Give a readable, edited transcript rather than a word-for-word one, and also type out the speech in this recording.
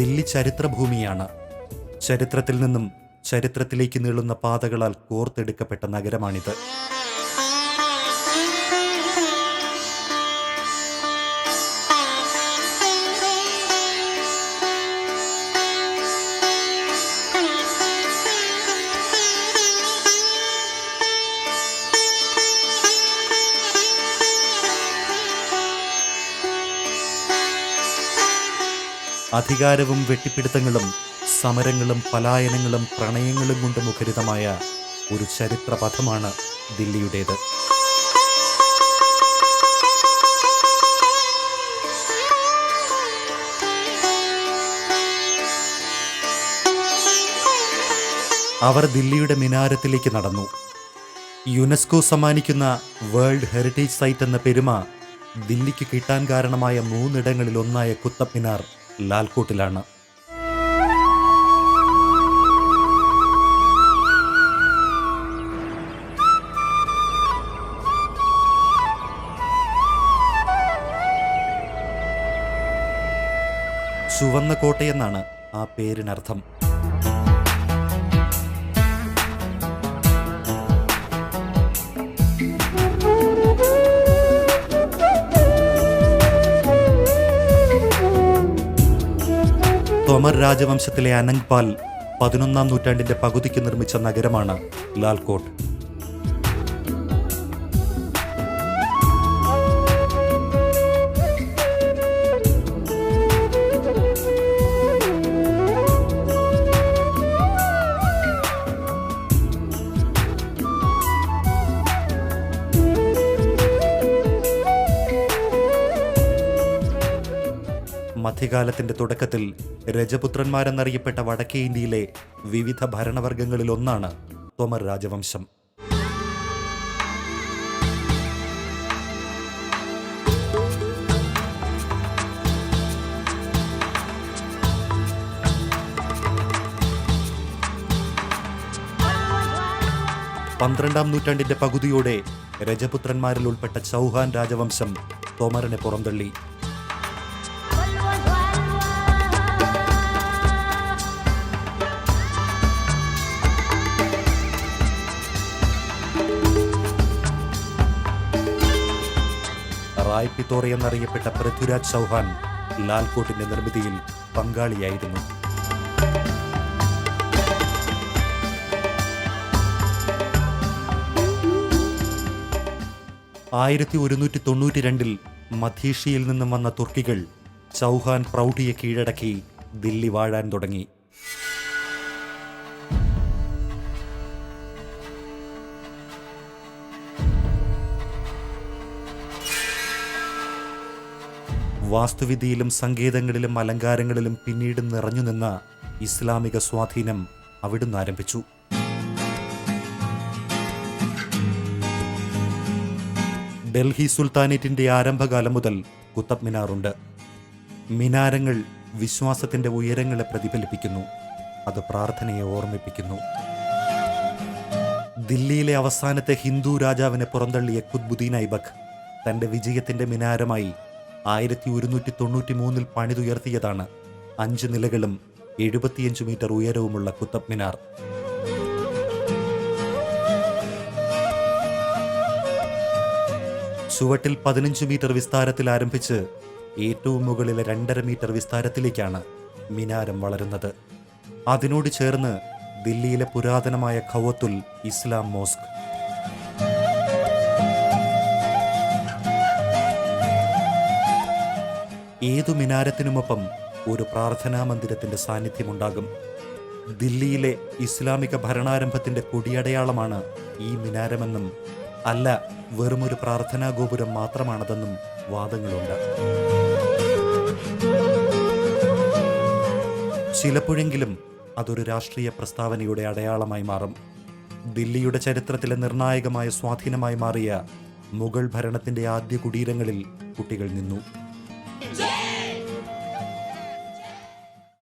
ദില്ലി ചരിത്രഭൂമിയാണ്. ചരിത്രത്തിൽ നിന്നും ചരിത്രത്തിലേക്ക് നീളുന്ന പാതകളാൽ കോർത്തെടുക്കപ്പെട്ട നഗരമാണിത്. അധികാരവും വെട്ടിപ്പിടുത്തങ്ങളും സമരങ്ങളും പലായനങ്ങളും പ്രണയങ്ങളും കൊണ്ട് മുഖരിതമായ ഒരു ചരിത്രപഥമാണ് ദില്ലിയുടേത്. അവർ ദില്ലിയുടെ മിനാരത്തിലേക്ക് നടന്നു. യുനെസ്കോ സമ്മാനിക്കുന്ന വേൾഡ് ഹെറിറ്റേജ് സൈറ്റ് എന്ന പെരുമ ദില്ലിക്ക് കിട്ടാൻ കാരണമായ 3 ഇടങ്ങളിൽ ഒന്നായ കുത്തബ് മിനാർ ലാൽകോട്ടിലാണ്. ചുവന്ന കോട്ടയെന്നാണ് ആ പേരിനർത്ഥം. തൊമർ രാജവംശത്തിലെ അനങ്പാൽ 11ാം നൂറ്റാണ്ടിന്റെ പകുതിക്ക് നിർമ്മിച്ച നഗരമാണ് ലാൽകോട്ട്. മധ്യകാലത്തിന്റെ തുടക്കത്തിൽ രജപുത്രന്മാരെന്നറിയപ്പെട്ട വടക്കേ ഇന്ത്യയിലെ വിവിധ ഭരണവർഗങ്ങളിൽ ഒന്നാണ് തൊമർ രാജവംശം. പന്ത്രണ്ടാം നൂറ്റാണ്ടിന്റെ പകുതിയോടെ രജപുത്രന്മാരിൽ ഉൾപ്പെട്ട ചൗഹാൻ രാജവംശം തൊമറിനെ പുറന്തള്ളി. റായ് പിത്തോറ എന്നറിയപ്പെട്ട പൃഥ്വിരാജ് ചൗഹാൻ ലാൽകോട്ടിന്റെ നിർമ്മിതിയിൽ പങ്കാളിയായിരുന്നു. ആയിരത്തി 1192 മധ്യേഷ്യയിൽ നിന്നും വന്ന തുർക്കികൾ ചൗഹാൻ പ്രൗഢിയെ കീഴടക്കി ദില്ലി വാഴാൻ തുടങ്ങി. വാസ്തുവിദ്യയിലും സങ്കേതങ്ങളിലും അലങ്കാരങ്ങളിലും പിന്നീട് നിറഞ്ഞു നിന്ന ഇസ്ലാമിക സ്വാധീനം അവിടുന്ന് ആരംഭിച്ചു. ഡൽഹി സുൽത്താനേറ്റിന്റെ ആരംഭകാലം മുതൽ കുത്തബ് മിനാറുണ്ട്. മിനാരങ്ങൾ വിശ്വാസത്തിന്റെ ഉയരങ്ങളെ പ്രതിഫലിപ്പിക്കുന്നു. അത് പ്രാർത്ഥനയെ ഓർമ്മിപ്പിക്കുന്നു. ദില്ലിയിലെ അവസാനത്തെ ഹിന്ദു രാജാവിനെ പുറന്തള്ളിയ ഖുത്ബുദ്ദീൻ ഐബക്ക് തന്റെ വിജയത്തിന്റെ മിനാരമായി 1193 പണിതുയർത്തിയതാണ് 5 നിലകളും 75 മീറ്റർ ഉയരവുമുള്ള കുത്തബ് മിനാർ. ചുവട്ടിൽ 15 മീറ്റർ വിസ്താരത്തിൽ ആരംഭിച്ച് ഏറ്റവും മുകളിലെ 2.5 മീറ്റർ വിസ്താരത്തിലേക്കാണ് മിനാരം വളരുന്നത്. അതിനോട് ചേർന്ന് ദില്ലിയിലെ പുരാതനമായ ഖവത്തുൽ ഇസ്ലാം മോസ്ക്. ഏതു മിനാരത്തിനുമൊപ്പം ഒരു പ്രാർത്ഥനാ മന്ദിരത്തിന്റെ സാന്നിധ്യമുണ്ടാകും. ദില്ലിയിലെ ഇസ്ലാമിക ഭരണാരംഭത്തിന്റെ കൊടിയടയാളമാണ് ഈ മിനാരമെന്നും അല്ല വെറുമൊരു പ്രാർത്ഥനാ ഗോപുരം മാത്രമാണതെന്നും വാദങ്ങളുണ്ട്. ചിലപ്പോഴെങ്കിലും അതൊരു രാഷ്ട്രീയ പ്രസ്താവനയുടെ അടയാളമായി മാറും. ദില്ലിയുടെ ചരിത്രത്തിലെ നിർണായകമായ സ്വാധീനമായി മാറിയ മുഗൾ ഭരണത്തിന്റെ ആദ്യ കുടീരങ്ങളിൽ കുട്ടികൾ നിന്നു.